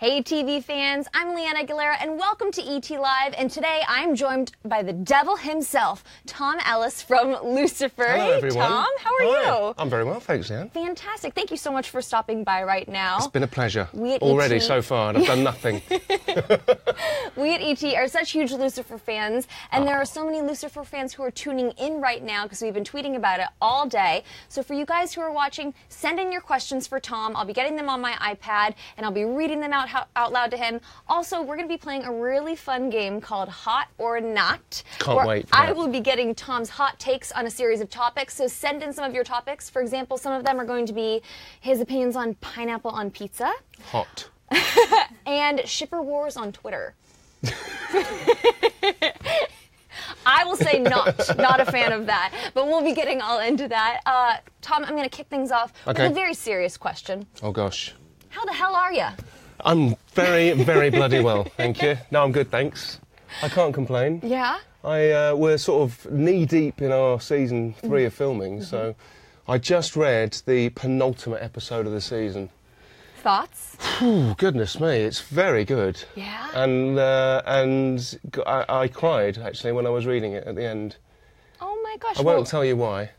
Hey TV fans, I'm Leanna Aguilera and welcome to ET Live, and today I'm joined by the devil himself, Tom Ellis from Lucifer. Hello, everyone. Hey Tom, how are you? I'm very well, thanks, Leanne. Fantastic. Thank you so much for stopping by right now. It's been a pleasure. Already so far, and I've done nothing. We at ET are such huge Lucifer fans, and there are so many Lucifer fans who are tuning in right now because we've been tweeting about it all day. So for you guys who are watching, send in your questions for Tom. I'll be getting them on my iPad, and I'll be reading them out loud to him. Also, we're going to be playing a really fun game called Hot or Not. Can't wait for I that. will be getting Tom's hot takes on a series of topics, so send in some of your topics. For example, some of them are going to be his opinions on pineapple on pizza. Hot. And shipper wars on Twitter. I will say not a fan of that, but we'll be getting all into that. Tom, I'm going to kick things off with a very serious question. Oh, gosh. How the hell are you? I'm very, very bloody well, thank you. No, I'm good, thanks. I can't complain. Yeah? We're sort of knee-deep in our season 3 of filming, so I just read the penultimate episode of the season. Thoughts? Oh, goodness me, it's very good. Yeah? And I cried, actually, when I was reading it at the end. Oh my gosh. I won't tell you why.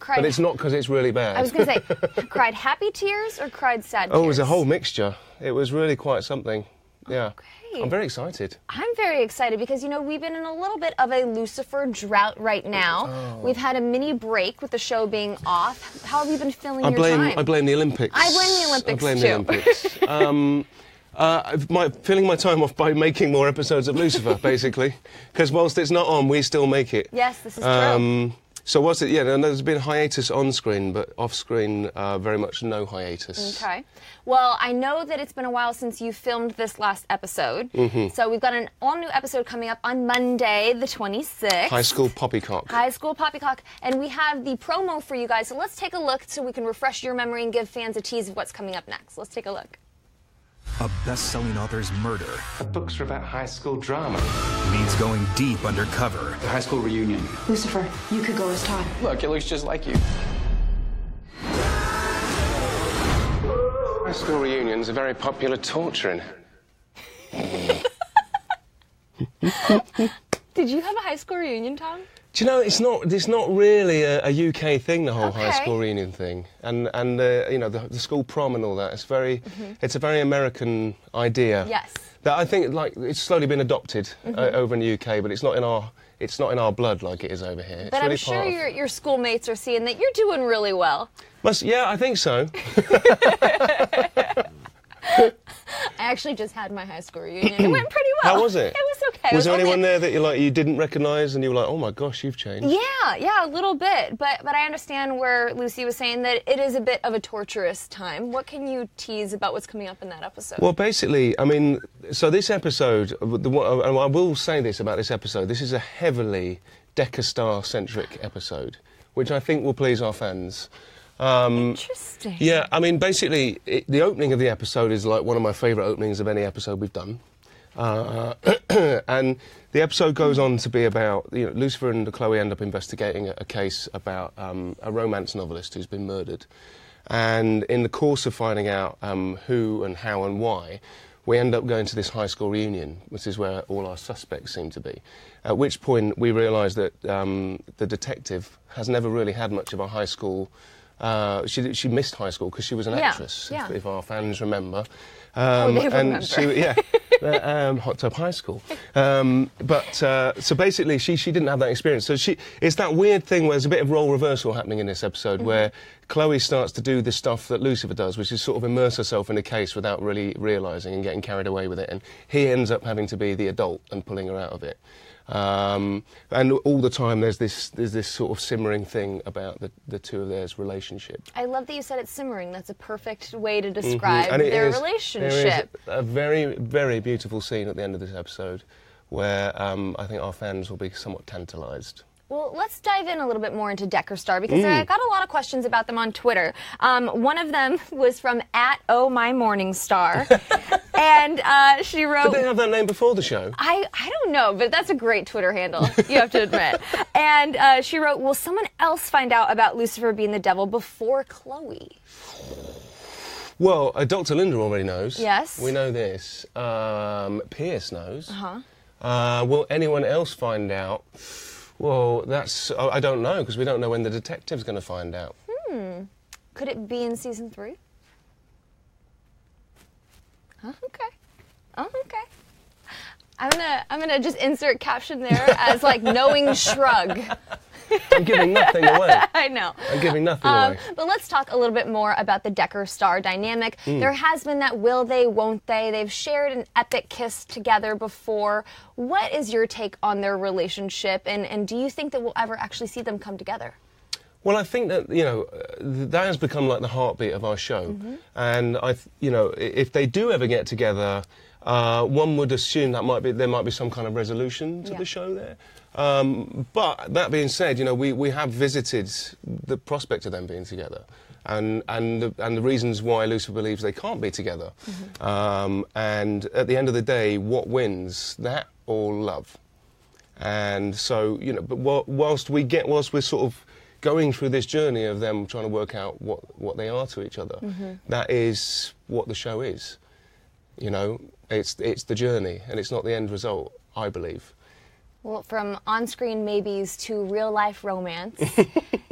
But it's not because it's really bad. I was going to say, cried happy tears or cried sad tears? Oh, it was a whole mixture. It was really quite something. Yeah. Okay. I'm very excited. I'm very excited because, you know, we've been in a little bit of a Lucifer drought right now. Oh. We've had a mini break with the show being off. How have you been filling your time? I blame the Olympics. I blame the Olympics, I blame too. the Olympics. Filling my time off by making more episodes of Lucifer, basically. Because whilst it's not on, we still make it. Yes, this is true. So what's it? Yeah, there's been hiatus on screen, but off screen, very much no hiatus. Okay. Well, I know that it's been a while since you filmed this last episode. So we've got an all-new episode coming up on Monday, the 26th. High School Poppycock. High School Poppycock. And we have the promo for you guys. So let's take a look so we can refresh your memory and give fans a tease of what's coming up next. Let's take a look. A best-selling author's murder The books are about high school drama. means going deep undercover. The high school reunion. Lucifer, you could go as Todd. Look, it looks just like you. High school reunions are very popular torturing. Did you have a high school reunion, Tom? Do you know, it's not really a UK thing, the whole high Okay. school reunion thing, and you know, the school prom and all that. It's it's a very American idea. Yes. That I think it's slowly been adopted over in the UK, but it's not in our blood like it is over here. But I'm sure your schoolmates are seeing that you're doing really well. Yeah, I think so. I actually just had my high school reunion. It went pretty well. How was it? It was okay. Was there only anyone there that you didn't recognise and you were like, oh my gosh, you've changed? Yeah, a little bit. But I understand where Lucy was saying that it is a bit of a torturous time. What can you tease about what's coming up in that episode? Well, basically, I mean, so this episode, and I will say this about this episode, this is a heavily Decker Star-centric episode, which I think will please our fans. Interesting. Yeah, I mean, basically, the opening of the episode is like one of my favourite openings of any episode we've done. And the episode goes on to be about, you know, Lucifer and Chloe end up investigating a case about a romance novelist who's been murdered. And in the course of finding out who and how and why, we end up going to this high school reunion, which is where all our suspects seem to be. At which point we realise that the detective has never really had much of a high school. She missed high school because she was an actress, if our fans remember. They remember. Hot Tub High School. So basically, she didn't have that experience. So it's that weird thing where there's a bit of role reversal happening in this episode, where Chloe starts to do the stuff that Lucifer does, which is sort of immerse herself in a case without really realising and getting carried away with it. And he ends up having to be the adult and pulling her out of it. And all the time there's this sort of simmering thing about the two of theirs relationship. I love that you said it's simmering. That's a perfect way to describe their relationship. There is a very, very beautiful scene at the end of this episode where I think our fans will be somewhat tantalised. Well, let's dive in a little bit more into Decker Star because I got a lot of questions about them on Twitter. One of them was from @OhMyMorningstar, and she wrote... Did they have that name before the show? I don't know, but that's a great Twitter handle, you have to admit. And she wrote, will someone else find out about Lucifer being the devil before Chloe? Well, Dr. Linda already knows. Yes. We know this. Pierce knows. Will anyone else find out? Well, I don't know, because we don't know when the detective's going to find out. Could it be in season 3? Oh, okay. Oh, okay. I'm gonna just insert caption there as like knowing shrug. I'm giving nothing away. I know. I'm giving nothing away. But let's talk a little bit more about the Decker-Star dynamic. There has been that will they, won't they. They've shared an epic kiss together before. What is your take on their relationship, and do you think that we'll ever actually see them come together? Well, I think that, that has become like the heartbeat of our show. And, if they do ever get together, one would assume that there might be some kind of resolution to the show there. But that being said, we have visited the prospect of them being together, and the reasons why Lucifer believes they can't be together. And at the end of the day, what wins? That or love? And so, but whilst we're sort of going through this journey of them trying to work out what they are to each other, that is what the show is. It's the journey, and it's not the end result, I believe. Well, from on-screen maybes to real-life romance,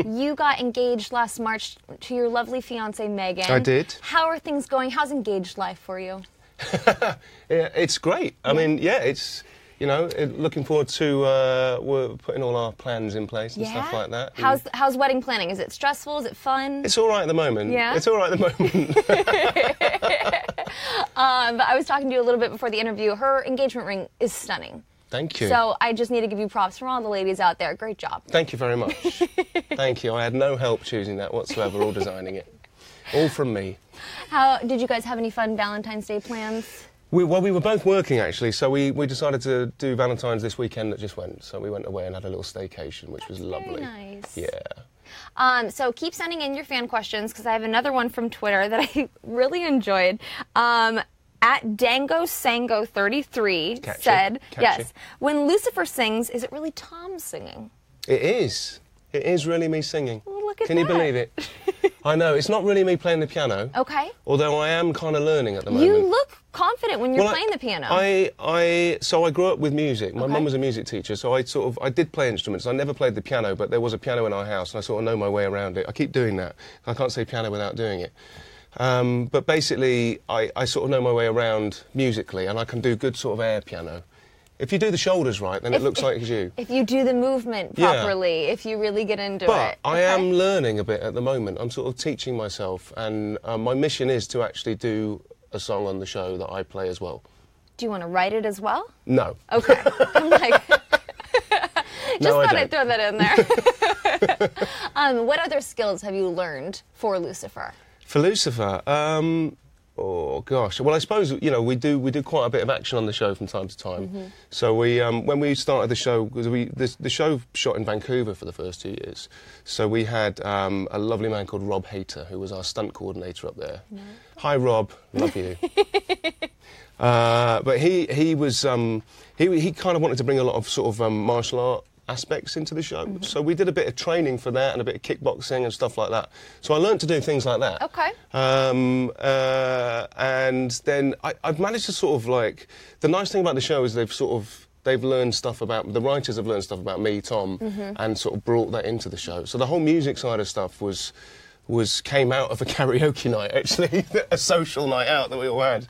you got engaged last March to your lovely fiancée, Megan. I did. How are things going? How's engaged life for you? Yeah, it's great. I mean, it's, looking forward to, we're putting all our plans in place and stuff like that. How's wedding planning? Is it stressful? Is it fun? It's all right at the moment. Yeah? It's all right at the moment. But I was talking to you a little bit before the interview. Her engagement ring is stunning. Thank you. So I just need to give you props from all the ladies out there. Great job. Thank you very much. Thank you. I had no help choosing that whatsoever or designing it. All from me. How did you guys have any fun Valentine's Day plans? We were both working, actually, so we decided to do Valentine's this weekend that just went. So we went away and had a little staycation, which was lovely. Very nice. Yeah. So keep sending in your fan questions, because I have another one from Twitter that I really enjoyed. At DangoSango33 said, yes, when Lucifer sings, is it really Tom singing? It is. It is really me singing. Well, look at Can you believe it? I know. It's not really me playing the piano. Okay. Although I am kind of learning at the moment. You look confident when you're playing the piano. So I grew up with music. My mum was a music teacher, so I did play instruments. I never played the piano, but there was a piano in our house, and I sort of know my way around it. I keep doing that. I can't say piano without doing it. But basically, I sort of know my way around musically, and I can do good sort of air piano. If you do the shoulders right, then it looks like it's you. If you do the movement properly, if you really get into it. But I am learning a bit at the moment. I'm sort of teaching myself, and my mission is to actually do a song on the show that I play as well. Do you want to write it as well? No. Okay. I'm like, thought I'd throw that in there. What other skills have you learned for Lucifer? For Lucifer, oh gosh. Well, I suppose we do quite a bit of action on the show from time to time. So when we started the show, because the show shot in Vancouver for the first 2 years, so we had a lovely man called Rob Hayter, who was our stunt coordinator up there. Hi, Rob. Love you. But he was he kind of wanted to bring a lot of sort of martial art aspects into the show. So we did a bit of training for that and a bit of kickboxing and stuff like that. So I learned to do things like that. Okay. And then I've managed to sort of like, the nice thing about the show is they've learned stuff about, the writers have learned stuff about me, Tom, and sort of brought that into the show. So the whole music side of stuff came out of a karaoke night, actually, a social night out that we all had.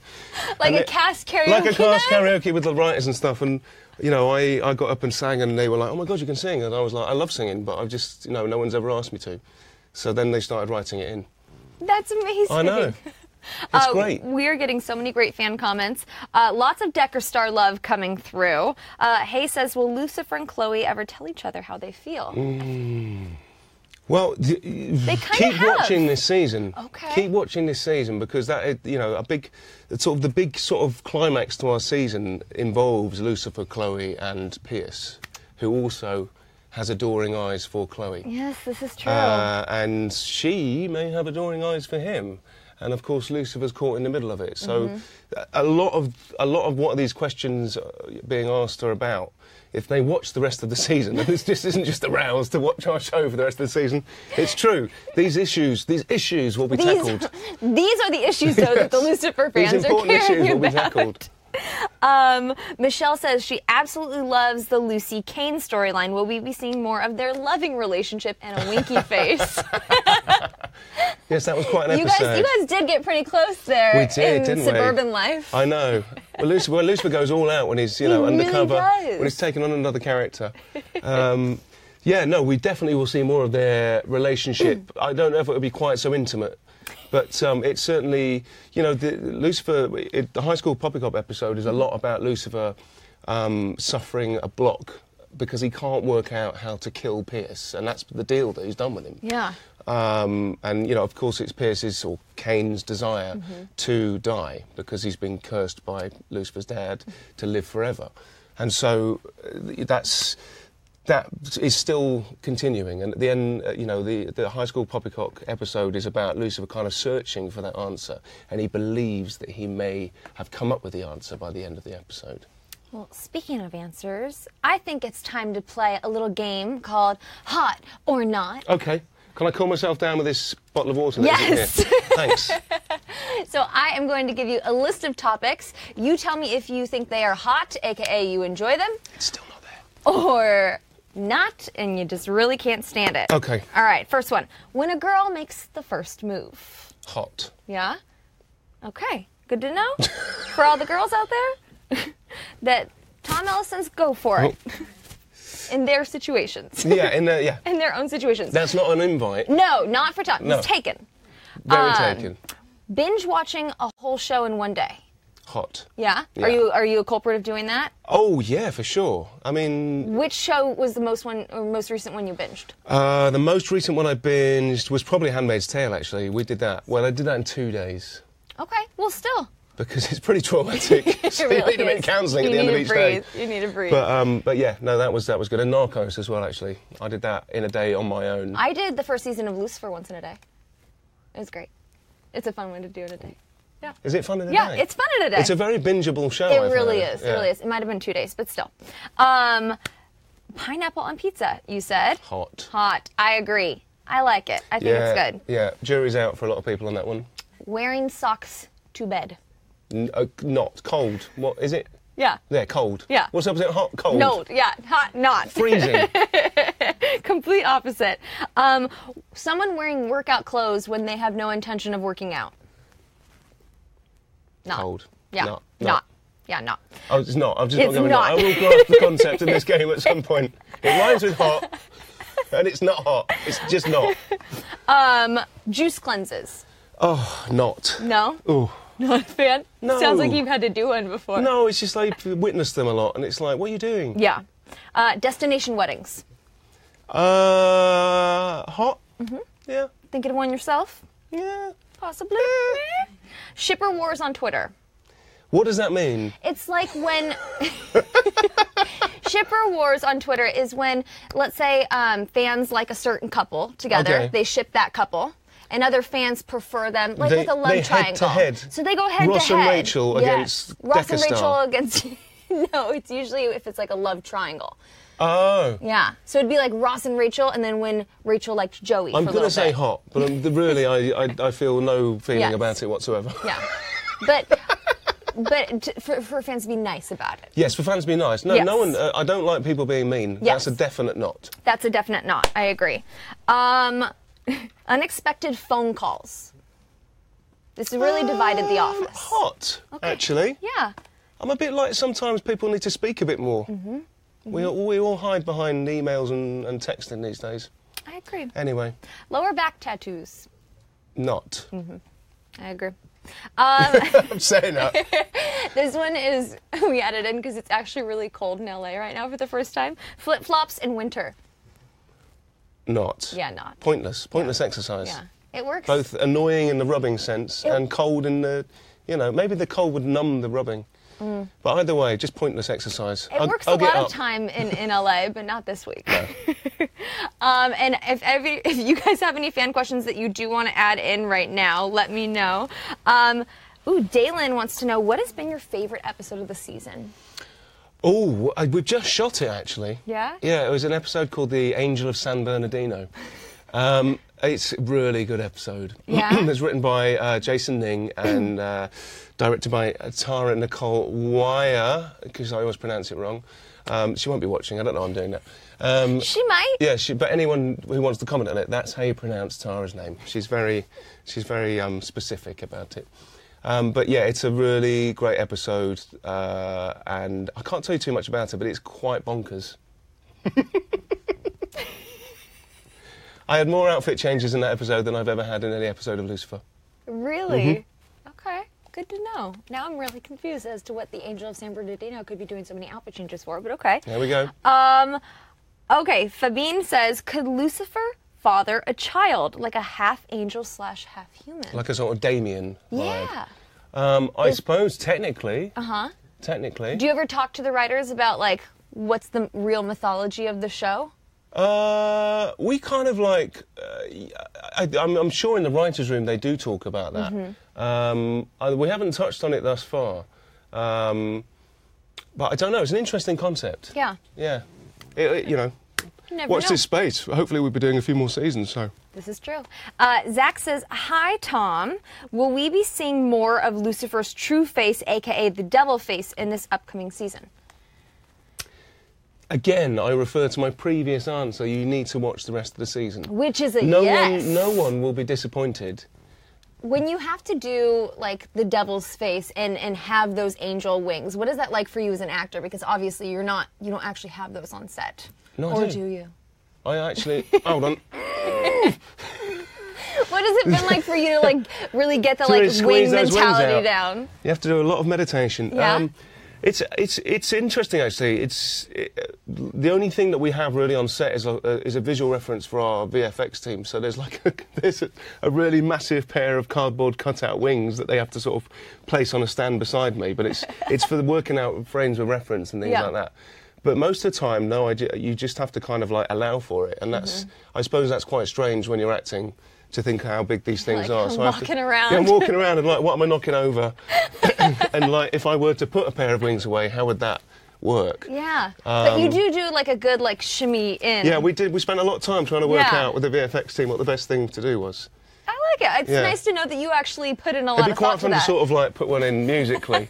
Like a cast karaoke Like a cast night? karaoke with the writers and stuff, and I got up and sang, and they were like, "Oh my God, you can sing!" And I was like, "I love singing, but I've just, no one's ever asked me to." So then they started writing it in. That's amazing. I know. It's great. We're getting so many great fan comments. Lots of Decker-Star love coming through. Hay says, will Lucifer and Chloe ever tell each other how they feel? Well, keep watching this season. Okay. Keep watching this season, because that is, the big sort of climax to our season involves Lucifer, Chloe, and Pierce, who also has adoring eyes for Chloe. Yes, this is true. And she may have adoring eyes for him. and of course Lucifer's caught in the middle of it. So a lot of what these questions being asked are about. If they watch the rest of the season, and this just isn't just a rouse to watch our show for the rest of the season, it's true. These issues will be tackled. These are the issues, though, that the Lucifer fans These important are caring issues will be about. tackled. Michelle says she absolutely loves the Lucy Kane storyline. Will we be seeing more of their loving relationship and a winky face? Yes, that was quite an episode. You guys did get pretty close there. We did, in didn't we? suburban life. I know. Well, Lucifer goes all out when he's, undercover, really does. when he's taking on another character. Yeah, no, we definitely will see more of their relationship. I don't know if it will be quite so intimate, but it's certainly, the High School Poppycock episode is a lot about Lucifer suffering a block because he can't work out how to kill Pierce, and that's the deal that he's done with him. Yeah. And, of course, it's Pierce's or Kane's desire to die because he's been cursed by Lucifer's dad to live forever. And so that is still continuing. And at the end, the High School Poppycock episode is about Lucifer kind of searching for that answer, and he believes that he may have come up with the answer by the end of the episode. Well, speaking of answers, I think it's time to play a little game called Hot or Not. Okay. Can I calm myself down with this bottle of water? Yes. Thanks. So I am going to give you a list of topics. You tell me if you think they are hot, a.k.a. you enjoy them. It's still not there. Or not, and you just really can't stand it. Okay. All right, first one. When a girl makes the first move. Hot. Yeah? Okay, good to know. For all the girls out there, that Tom Ellison's go for it. In their situations. Yeah, in their own situations. That's not an invite. No, not for Tom. No. It's taken. Very taken. Binge watching a whole show in one day. Hot. Yeah? Yeah. Are you a culprit of doing that? Oh, yeah, for sure. I mean... Which show was the most recent one you binged? The most recent one I binged was probably Handmaid's Tale, actually. We did that. Well, I did that in 2 days. Okay, well, still. Because it's pretty traumatic. So It really you need a bit of is. counselling at You the end of need each to day. breathe. You need to breathe. But yeah, no, that was good. And Narcos as well, actually. I did that in a day on my own. I did the first season of Lucifer once in a day. It was great. It's a fun one to do in a day. Yeah. Is it fun in a day? Yeah, it's fun in a day. It's a very bingeable show. It I've really heard. is. Yeah. It really is. It might have been 2 days, but still. Pineapple on pizza, you said? Hot. Hot. I agree. I like it. I think it's good. Yeah, jury's out for a lot of people on that one. Wearing socks to bed. Not. Cold. What is it? Yeah. Yeah, cold. Yeah. What's the opposite? Hot? Cold? No, yeah, hot, not. Freezing. Complete opposite. Someone wearing workout clothes when they have no intention of working out. Not. Cold. Yeah. Not. Yeah, not. Oh, it's not. I've just It's got going. not. I will grasp the concept in this game at some point. It rhymes with hot, and it's not hot. It's just not. Juice cleanses. Oh, not. No? Oh. Not a fan? No. Sounds like you've had to do one before. No, it's just like I've witnessed them a lot, and it's like, what are you doing? Yeah. Destination weddings. Hot? Mm-hmm. Yeah. Thinking of one yourself? Yeah. Possibly. Shipper wars on Twitter. What does that mean? It's like when... Shipper wars on Twitter is when, let's say, fans like a certain couple together. Okay. They ship that couple. And other fans prefer them, like with a love they triangle. head to head. So they go head Ross to head. and Rachel against Ross and Decca Rachel Star. against... No, it's usually if it's like a love triangle. Oh. Yeah. So it'd be like Ross and Rachel, and then when Rachel liked Joey I'm for a going little to say bit. hot, but really I feel no feeling Yes. about it whatsoever. Yeah. But for fans to be nice about it. Yes, for fans to be nice. No, Yes. no one. I don't like people being mean. Yes. That's a definite not. That's a definite not. I agree. Unexpected phone calls. This has really divided the office. Hot, actually. Yeah. I'm a bit like sometimes people need to speak a bit more. Mm-hmm. We all hide behind emails and texting these days. I agree. Anyway. Lower back tattoos. Not. I agree. I'm saying that. This one is, we added in because it's actually really cold in LA right now for the first time. Flip-flops in winter. Not. Yeah, not. Pointless exercise. Yeah. It works. Both annoying in the rubbing sense and cold in the, maybe the cold would numb the rubbing. But either way, just pointless exercise. It works a lot of time in LA, but not this week. No. And if you guys have any fan questions that you do want to add in right now, let me know. Dalen wants to know, what has been your favorite episode of the season? Oh, we've just shot it, actually. Yeah? Yeah, it was an episode called The Angel of San Bernardino. It's a really good episode. Yeah? It's written by Jason Ning and directed by Tara Nicole Wire, because I always pronounce it wrong. She won't be watching, I don't know I'm doing that. She might. Yeah, but anyone who wants to comment on it, that's how you pronounce Tara's name. She's very specific about it. But yeah, it's a really great episode, and I can't tell you too much about it, but it's quite bonkers. I had more outfit changes in that episode than I've ever had in any episode of Lucifer. Really? Okay, good to know. Now I'm really confused as to what the Angel of San Bernardino could be doing so many outfit changes for, but okay. There we go. Okay, Fabine says, could Lucifer father a child, like a half angel / half human? Like a sort of Damien vibe. Yeah. I suppose technically. Uh-huh. Technically. Do you ever talk to the writers about, like, what's the real mythology of the show? We kind of like, I'm sure in the writers' room they do talk about that. We haven't touched on it thus far, but I don't know. It's an interesting concept. Yeah. Yeah. Never Watch know. this space. Hopefully we'll be doing a few more seasons. So. This is true. Zach says, hi, Tom. Will we be seeing more of Lucifer's true face, a.k.a. the devil face, in this upcoming season? Again, I refer to my previous answer. You need to watch the rest of the season. Which is a yes. No one will be disappointed. When you have to do, like, the devil's face and have those angel wings, what is that like for you as an actor? Because obviously you don't actually have those on set. No, or I do you? I actually... Hold on. What has it been like for you to, like, really get the, like, wing mentality down? You have to do a lot of meditation. Yeah. It's interesting, actually. The only thing that we have really on set is a visual reference for our VFX team. So there's a really massive pair of cardboard cutout wings that they have to sort of place on a stand beside me. But it's for the working out frames of reference and things like that. But most of the time, no, you just have to kind of like allow for it, and I suppose that's quite strange when you're acting, to think how big these things are. I'm walking around. Yeah, I'm walking around and like, what am I knocking over? And like, if I were to put a pair of wings away, how would that work? Yeah, but you do like a good like shimmy in. Yeah, we did. We spent a lot of time trying to work out with the VFX team what the best thing to do was. I like it. It's nice to know that you actually put in a lot of thought to that. It'd be quite fun to sort of like put one in musically,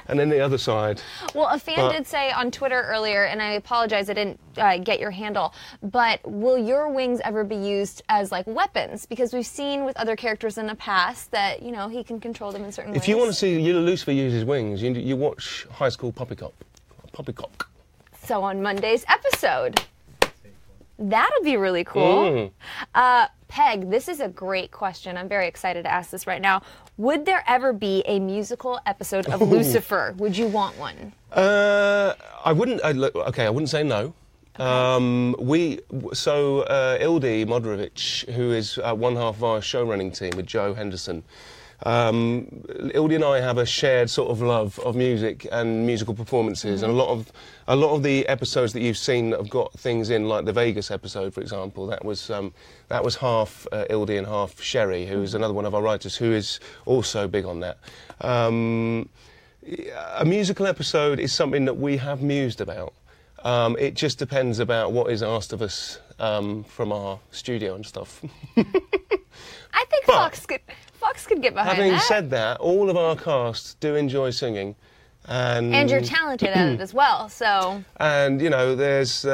and then the other side. Well, a fan did say on Twitter earlier, and I apologize I didn't get your handle, but will your wings ever be used as like weapons? Because we've seen with other characters in the past that, you know, he can control them in certain ways. If you want to see Lucifer use his wings, you watch High School Poppycock. Poppycock. So on Monday's episode. That'll be really cool. Peg, this is a great question. I'm very excited to ask this right now. Would there ever be a musical episode of Lucifer? Would you want one? I wouldn't. I wouldn't say no. Ildi Moderovich, who is one half of our show running team with Joe Henderson, Ildi and I have a shared sort of love of music and musical performances, and a lot of the episodes that you've seen that have got things in, like the Vegas episode, for example, that was half Ildi and half Sherry, who is another one of our writers, who is also big on that. A musical episode is something that we have mused about. It just depends about what is asked of us from our studio and stuff. I think Fox could get behind that. Having said that, all of our cast do enjoy singing. And you're talented at it as well, so... And, you know, there's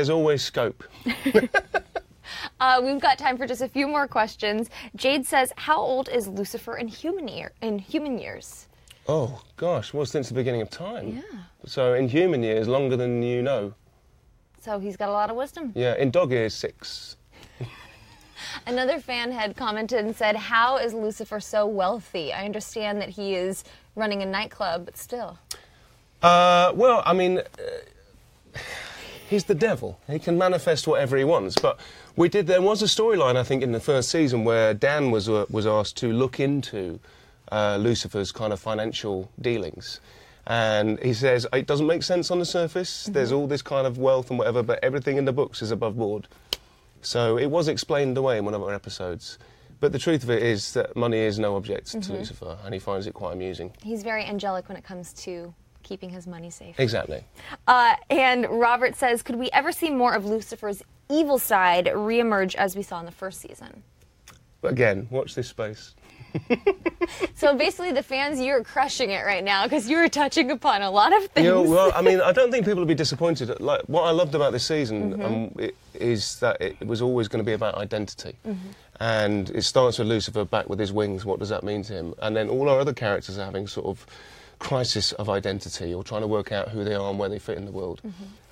always scope. We've got time for just a few more questions. Jade says, how old is Lucifer in human years? Oh, gosh, well, since the beginning of time. Yeah. So in human years, longer than you know. So he's got a lot of wisdom. Yeah, in dog years, 6. Another fan had commented and said, how is Lucifer so wealthy? I understand that he is running a nightclub, but still. Well, I mean, he's the devil. He can manifest whatever he wants. But there was a storyline, I think, in the first season where Dan was asked to look into Lucifer's kind of financial dealings. And he says it doesn't make sense on the surface. There's all this kind of wealth and whatever, but everything in the books is above board. So it was explained away in one of our episodes. But the truth of it is that money is no object to Lucifer, and he finds it quite amusing. He's very angelic when it comes to keeping his money safe. Exactly. And Robert says, could we ever see more of Lucifer's evil side reemerge as we saw in the first season? Again, watch this space. So basically, the fans, you're crushing it right now because you're touching upon a lot of things. You know, well, I mean, I don't think people will be disappointed. Like, what I loved about this season is that it was always going to be about identity. And it starts with Lucifer back with his wings. What does that mean to him? And then all our other characters are having sort of crisis of identity or trying to work out who they are and where they fit in the world.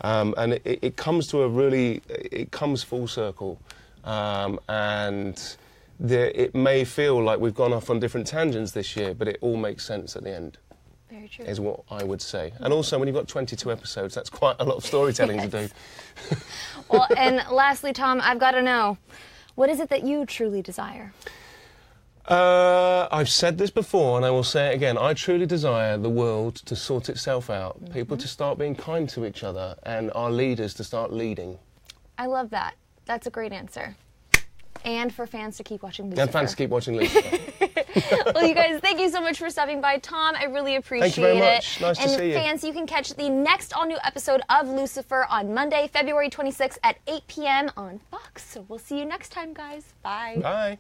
And it comes to a really, it comes full circle. And it may feel like we've gone off on different tangents this year, but it all makes sense at the end. Very true. Is what I would say. And also, when you've got 22 episodes, that's quite a lot of storytelling to do. Well, and lastly, Tom, I've got to know, what is it that you truly desire? I've said this before, and I will say it again. I truly desire the world to sort itself out, people to start being kind to each other, and our leaders to start leading. I love that. That's a great answer. And for fans to keep watching Lucifer. And fans to keep watching Lucifer. Well, you guys, thank you so much for stopping by. Tom, I really appreciate it. Thank you very much. Nice to see you. And fans, you can catch the next all-new episode of Lucifer on Monday, February 26th at 8 p.m. on Fox. So we'll see you next time, guys. Bye. Bye.